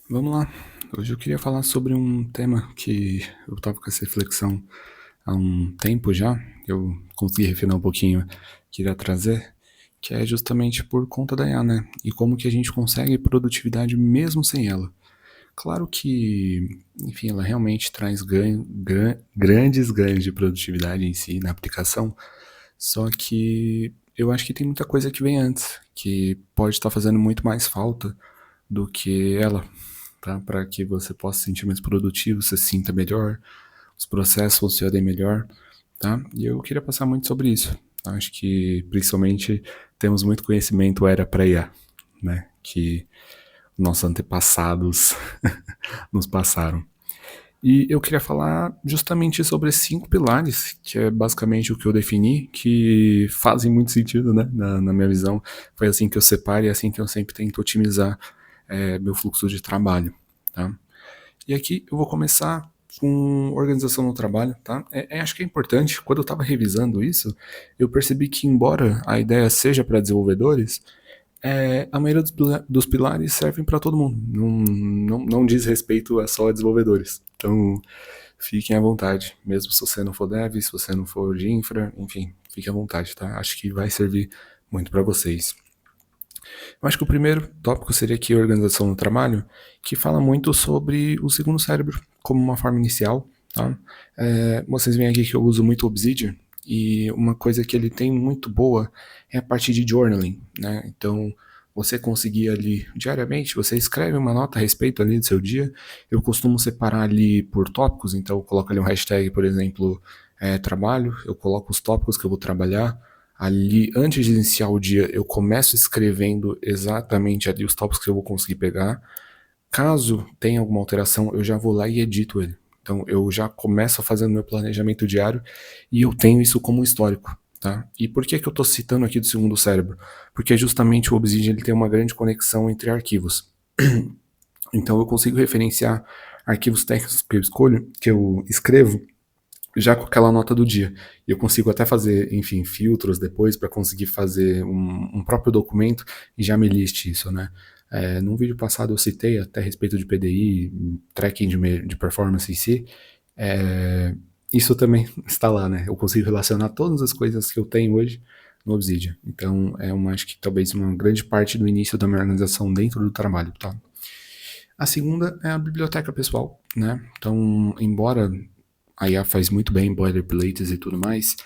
Vamos lá. Hoje eu queria falar sobre um tema que eu estava com essa reflexão há um tempo já. Eu consegui refinar um pouquinho, queria trazer, que é justamente por conta da IA, né? E como que a gente consegue produtividade mesmo sem ela. Claro que, enfim, ela realmente traz grandes ganhos de produtividade em si na aplicação, só que eu acho que tem muita coisa que vem antes, que pode estar fazendo muito mais falta do que ela, tá? Para que você possa se sentir mais produtivo, você se sinta melhor, os processos funcionem melhor, tá? E eu queria passar muito sobre isso. Acho que principalmente temos muito conhecimento era para IA, né? Que nossos antepassados nos passaram. E eu queria falar justamente sobre 5 pilares, que é basicamente o que eu defini, que fazem muito sentido, né, na minha visão. Foi assim que eu separo e é assim que eu sempre tento otimizar meu fluxo de trabalho, tá? E aqui eu vou começar com organização no trabalho, tá? Acho que é importante, quando eu estava revisando isso, eu percebi que embora a ideia seja para desenvolvedores, a maioria dos pilares servem para todo mundo, não diz respeito a só a desenvolvedores. Então, fiquem à vontade, mesmo se você não for dev, se você não for de infra, enfim, fiquem à vontade, tá? Acho que vai servir muito para vocês. Eu acho que o primeiro tópico seria aqui a organização no trabalho, que fala muito sobre o segundo cérebro como uma forma inicial, tá? Vocês veem aqui que eu uso muito Obsidian, e uma coisa que ele tem muito boa é a parte de journaling, né? Então, você conseguir ali diariamente, você escreve uma nota a respeito ali do seu dia. Eu costumo separar ali por tópicos, então eu coloco ali um hashtag, por exemplo, trabalho, eu coloco os tópicos que eu vou trabalhar. Ali, antes de iniciar o dia, eu começo escrevendo exatamente ali os tópicos que eu vou conseguir pegar. Caso tenha alguma alteração, eu já vou lá e edito ele. Então, eu já começo fazendo meu planejamento diário e eu tenho isso como histórico, tá? E por que que eu estou citando aqui do segundo cérebro? Porque justamente o Obsidian ele tem uma grande conexão entre arquivos. Então, eu consigo referenciar arquivos técnicos que eu escrevo, já com aquela nota do dia. E eu consigo até fazer, enfim, filtros depois para conseguir fazer um próprio documento e já me liste isso, né? Num vídeo passado eu citei até a respeito de PDI, tracking de performance em si. É, isso também está lá, né? Eu consigo relacionar todas as coisas que eu tenho hoje no Obsidian. Então, acho que talvez uma grande parte do início da minha organização dentro do trabalho, tá? A segunda é a biblioteca pessoal, né? Então, embora a IA faz muito bem boilerplates e tudo mais,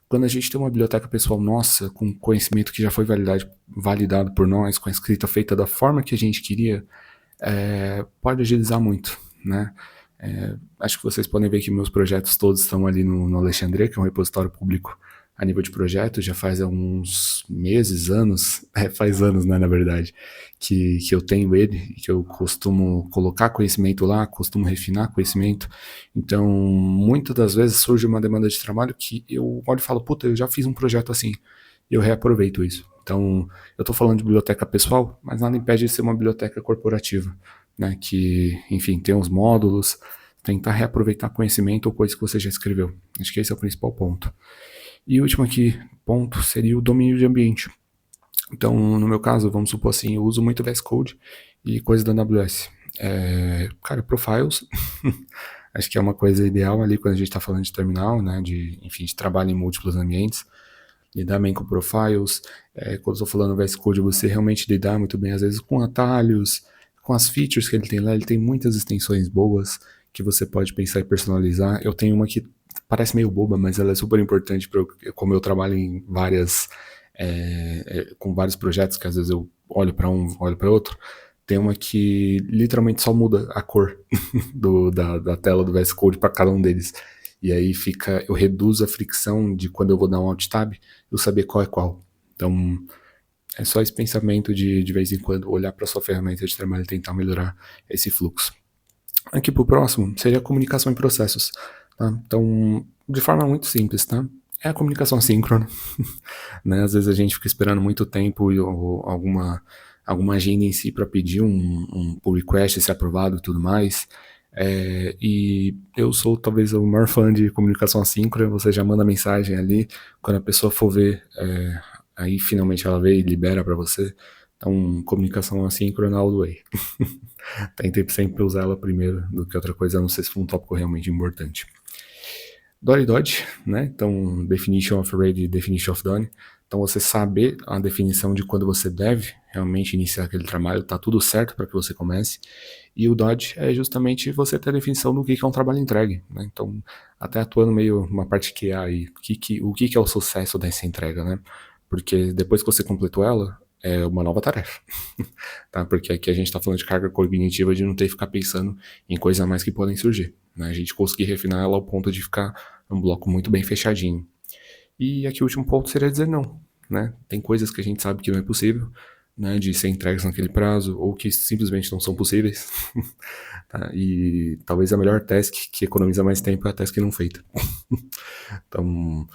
quando a gente tem uma biblioteca pessoal nossa, com conhecimento que já foi validado por nós, com a escrita feita da forma que a gente queria, pode agilizar muito, né? Acho que vocês podem ver que meus projetos todos estão ali no Alexandria, que é um repositório público a nível de projetos, já faz alguns meses, anos, faz anos, né, na verdade, que eu tenho ele, que eu costumo colocar conhecimento lá, costumo refinar conhecimento. Então, muitas das vezes surge uma demanda de trabalho que eu olho e falo, puta, eu já fiz um projeto assim, e eu reaproveito isso. Então, eu estou falando de biblioteca pessoal, mas nada impede de ser uma biblioteca corporativa, né, que, enfim, tem uns módulos, tentar reaproveitar conhecimento ou coisa que você já escreveu. Acho que esse é o principal ponto. E o último aqui, ponto, seria o domínio de ambiente. Então, no meu caso, vamos supor assim, eu uso muito VS Code e coisas da AWS. Cara, profiles, acho que é uma coisa ideal ali quando a gente está falando de terminal, né, enfim, de trabalho em múltiplos ambientes, lidar bem com profiles. Quando eu estou falando VS Code, você realmente lidar muito bem, às vezes, com atalhos, com as features que ele tem lá. Ele tem muitas extensões boas que você pode pensar em personalizar. Eu tenho uma que parece meio boba, mas ela é super importante para como eu trabalho em com vários projetos, que às vezes eu olho para um, olho para outro. Tem uma que literalmente só muda a cor da tela do VS Code para cada um deles. E aí eu reduzo a fricção de quando eu vou dar um Alt Tab, eu saber qual é qual. Então, é só esse pensamento de vez em quando, olhar para sua ferramenta de trabalho e tentar melhorar esse fluxo. Aqui pro próximo, seria a comunicação em processos. Tá? Então, de forma muito simples, tá? É a comunicação síncrona. Né? Às vezes a gente fica esperando muito tempo ou alguma agenda em si para pedir um pull request, ser aprovado e tudo mais. E eu sou talvez o maior fã de comunicação assíncrona. Você já manda mensagem ali, quando a pessoa for ver, aí finalmente ela vê e libera para você. Então, comunicação assíncrona all the way. Tentem sempre usar ela primeiro do que outra coisa, a não ser se for um tópico realmente importante. Dory Dodge, né? Então, definition of ready, definition of done. Então, você saber a definição de quando você deve realmente iniciar aquele trabalho, tá tudo certo para que você comece. E o Dodge é justamente você ter a definição do que é um trabalho entregue, né? Então, até atuando meio uma parte que é aí, o que é o sucesso dessa entrega, né? Porque depois que você completou ela, é uma nova tarefa, tá? Porque aqui a gente está falando de carga cognitiva de não ter que ficar pensando em coisas a mais que podem surgir, né? A gente conseguir refinar ela ao ponto de ficar um bloco muito bem fechadinho. E aqui o último ponto seria dizer não, né? Tem coisas que a gente sabe que não é possível, né, de ser entregues naquele prazo, ou que simplesmente não são possíveis. Tá? E talvez a melhor task que economiza mais tempo é a task não feita. Então,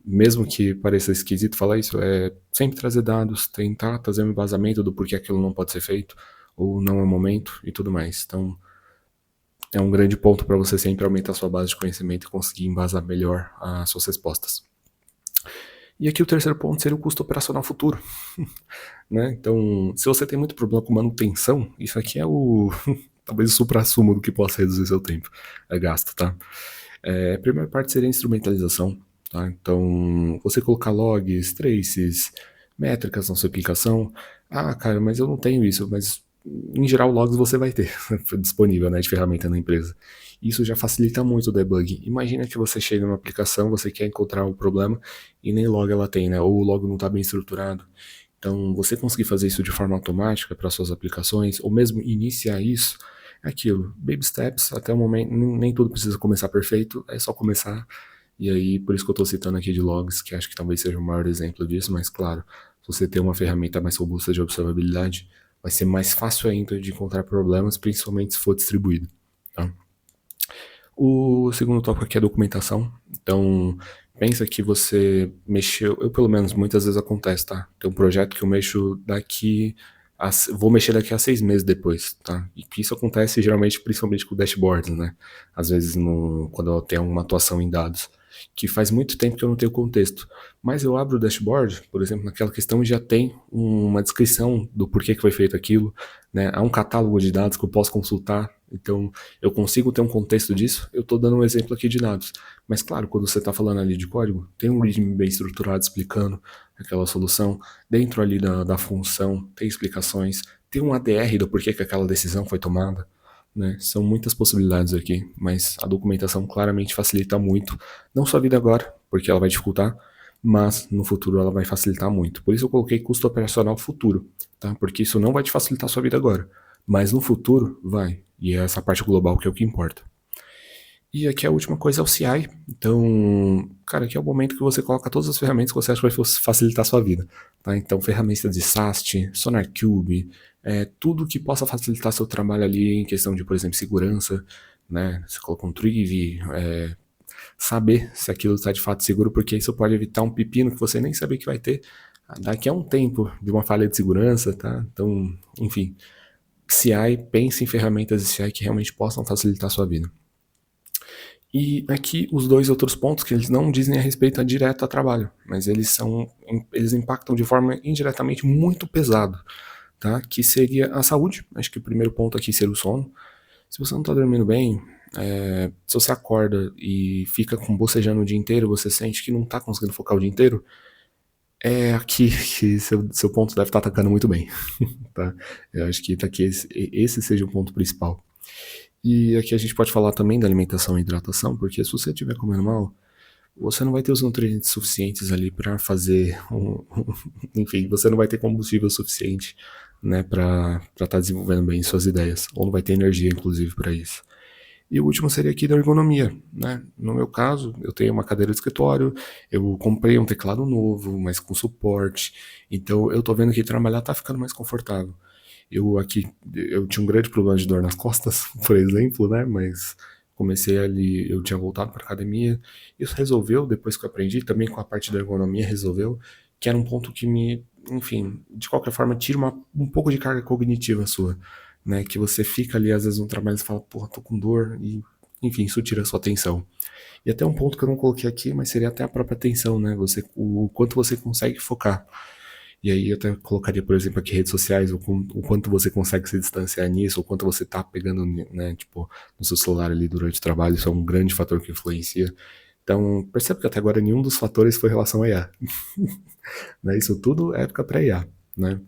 mesmo que pareça esquisito falar isso, é sempre trazer dados, tentar trazer um embasamento do porquê aquilo não pode ser feito, ou não é o momento e tudo mais. Então, é um grande ponto para você sempre aumentar a sua base de conhecimento e conseguir embasar melhor as suas respostas. E aqui o terceiro ponto seria o custo operacional futuro. Né? Então, se você tem muito problema com manutenção, isso aqui é o talvez o supra-sumo do que possa reduzir seu tempo. É gasto, tá? A primeira parte seria a instrumentalização, tá? Então, você colocar logs, traces, métricas na sua aplicação. Ah, cara, mas eu não tenho isso, mas em geral logs você vai ter disponível, né, de ferramenta na empresa. Isso já facilita muito o debug. Imagina que você chega numa aplicação, você quer encontrar um problema e nem log ela tem, né? Ou o log não está bem estruturado. Então, você conseguir fazer isso de forma automática para suas aplicações, ou mesmo iniciar isso, é aquilo. Baby steps, até o momento, nem tudo precisa começar perfeito, é só começar. E aí, por isso que eu estou citando aqui de logs, que acho que talvez seja o maior exemplo disso, mas claro, se você tem uma ferramenta mais robusta de observabilidade, vai ser mais fácil ainda de encontrar problemas, principalmente se for distribuído. Tá? O segundo tópico aqui é documentação. Então, pensa que você mexeu, eu pelo menos muitas vezes acontece, tá? Tem um projeto que eu mexo vou mexer daqui a 6 meses depois, tá? E que isso acontece geralmente, principalmente com dashboards, né? Às vezes quando eu tenho uma atuação em dados, que faz muito tempo que eu não tenho contexto. Mas eu abro o dashboard, por exemplo, naquela questão já tem uma descrição do porquê que foi feito aquilo, né? Há um catálogo de dados que eu posso consultar, então eu consigo ter um contexto disso. Eu estou dando um exemplo aqui de dados. Mas claro, quando você está falando ali de código, tem um readme bem estruturado explicando aquela solução. Dentro ali da função, tem explicações. Tem um ADR do porquê que aquela decisão foi tomada. Né? São muitas possibilidades aqui, mas a documentação claramente facilita muito. Não só a vida agora, porque ela vai dificultar, mas no futuro ela vai facilitar muito. Por isso eu coloquei custo operacional futuro, tá? Porque isso não vai te facilitar a sua vida agora, mas no futuro vai. E é essa parte global que é o que importa. E aqui a última coisa é o CI. Então, cara, aqui é o momento que você coloca todas as ferramentas que você acha que vai facilitar a sua vida. Tá? Então, ferramentas de SAST, SonarQube, tudo que possa facilitar seu trabalho ali em questão de, por exemplo, segurança, né? Você coloca um Triv, saber se aquilo está de fato seguro, porque isso pode evitar um pepino que você nem sabia que vai ter daqui a um tempo de uma falha de segurança, tá? Então, enfim, CI, pense em ferramentas de CI que realmente possam facilitar a sua vida. E aqui os dois outros pontos que eles não dizem a respeito direto a trabalho, mas eles impactam de forma indiretamente muito pesado, tá? Que seria a saúde. Acho que o primeiro ponto aqui seria o sono. Se você não está dormindo bem, se você acorda e fica bocejando o dia inteiro, você sente que não está conseguindo focar o dia inteiro, é aqui que seu ponto deve estar atacando muito bem, tá? Eu acho que aqui esse seja o ponto principal. E aqui a gente pode falar também da alimentação e hidratação, porque se você estiver comendo mal, você não vai ter os nutrientes suficientes ali para fazer enfim, você não vai ter combustível suficiente, né, para estar desenvolvendo bem suas ideias, ou não vai ter energia, inclusive, para isso. E o último seria aqui da ergonomia, né? No meu caso, eu tenho uma cadeira de escritório, eu comprei um teclado novo, mas com suporte, então eu tô vendo que trabalhar tá ficando mais confortável. Eu tinha um grande problema de dor nas costas, por exemplo, né? Mas comecei ali, eu tinha voltado para academia. Isso resolveu, depois que eu aprendi, também com a parte da ergonomia resolveu, que era um ponto que enfim, de qualquer forma, tira um pouco de carga cognitiva sua, né? Que você fica ali, às vezes, no trabalho e fala, porra, tô com dor, e enfim, isso tira a sua atenção. E até um ponto que eu não coloquei aqui, mas seria até a própria atenção, né? O quanto você consegue focar. E aí eu até colocaria, por exemplo, aqui redes sociais, o quanto você consegue se distanciar nisso, o quanto você tá pegando, né, tipo, no seu celular ali durante o trabalho, isso é um grande fator que influencia. Então, percebe que até agora nenhum dos fatores foi em relação a IA. Né? Isso tudo é época pré-IA, né?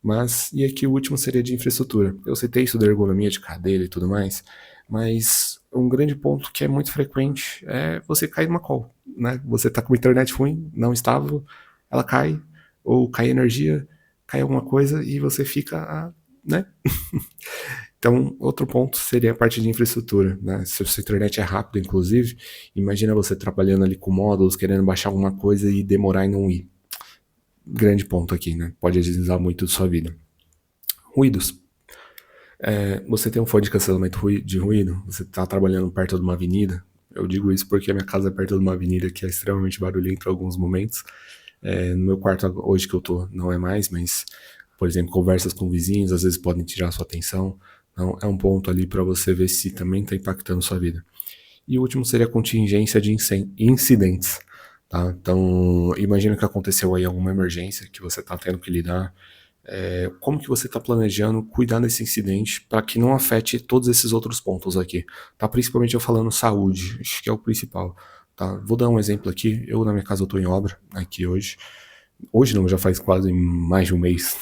Mas, e aqui o último seria de infraestrutura. Eu citei isso da ergonomia de cadeira e tudo mais, mas um grande ponto que é muito frequente é você cair numa call, né? Você tá com a internet ruim, não estável, ela cai, ou cai energia, cai alguma coisa e você fica, né? Então, outro ponto seria a parte de infraestrutura, né? Se a sua internet é rápida, inclusive, imagina você trabalhando ali com módulos, querendo baixar alguma coisa e demorar e não ir. Grande ponto aqui, né? Pode agilizar muito a sua vida. Ruídos. Você tem um fone de cancelamento de ruído? Você está trabalhando perto de uma avenida? Eu digo isso porque a minha casa é perto de uma avenida que é extremamente barulhenta em alguns momentos. No meu quarto hoje que eu tô não é mais, mas, por exemplo, conversas com vizinhos às vezes podem tirar sua atenção. Então é um ponto ali para você ver se também está impactando sua vida. E o último seria a contingência de incidentes. Tá? Então, imagina que aconteceu aí alguma emergência que você está tendo que lidar. Como que você está planejando cuidar desse incidente para que não afete todos esses outros pontos aqui? Tá? Principalmente eu falando saúde, acho que é o principal. Tá? Vou dar um exemplo aqui. Eu, na minha casa, eu estou em obra aqui hoje. Hoje não, já faz quase mais de um mês.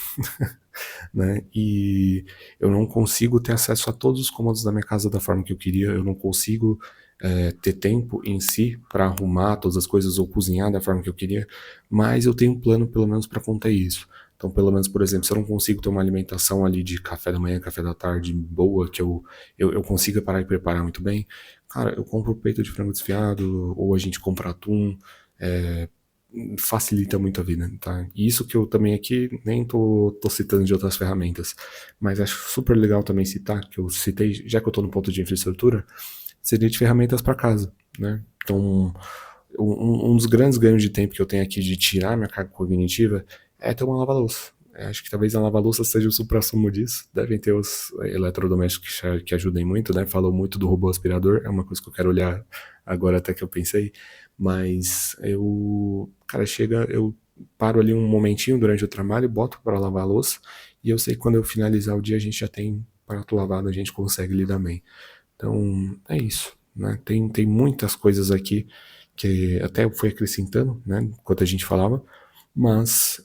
Né? E eu não consigo ter acesso a todos os cômodos da minha casa da forma que eu queria. Eu não consigo ter tempo em si para arrumar todas as coisas ou cozinhar da forma que eu queria, mas eu tenho um plano pelo menos para conter isso. Então, pelo menos, por exemplo, se eu não consigo ter uma alimentação ali de café da manhã, café da tarde boa, que eu consiga parar e preparar muito bem, cara, eu compro peito de frango desfiado, ou a gente compra atum, facilita muito a vida, tá? E isso que eu também aqui nem tô citando de outras ferramentas, mas acho super legal também citar, que eu citei, já que eu tô no ponto de infraestrutura, seria de ferramentas para casa, né? Então, um dos grandes ganhos de tempo que eu tenho aqui de tirar minha carga cognitiva é ter uma lava-louça. Acho que talvez a lava-louça seja o suprassumo disso. Devem ter os eletrodomésticos que ajudem muito, né? Falou muito do robô aspirador, é uma coisa que eu quero olhar agora até que eu pensei. Mas cara, chega, eu paro ali um momentinho durante o trabalho, boto para lavar a louça, e eu sei que quando eu finalizar o dia a gente já tem prato lavado, a gente consegue lidar bem. Então, é isso, né? Tem muitas coisas aqui que até eu fui acrescentando, né, enquanto a gente falava, mas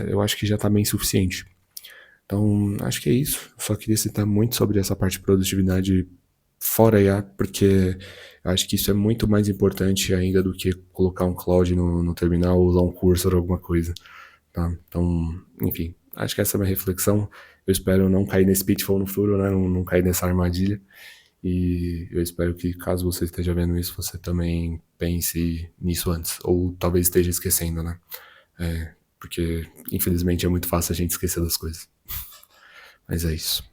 eu acho que já está bem suficiente. Então, acho que é isso. Só queria citar muito sobre essa parte de produtividade fora IA, porque eu acho que isso é muito mais importante ainda do que colocar um cloud no terminal ou usar um cursor ou alguma coisa. Tá? Então, enfim, acho que essa é a minha reflexão. Eu espero não cair nesse pitfall no futuro, né? Não cair nessa armadilha. E eu espero que, caso você esteja vendo isso, você também pense nisso antes. Ou talvez esteja esquecendo, né? Porque, infelizmente, é muito fácil a gente esquecer das coisas. Mas é isso.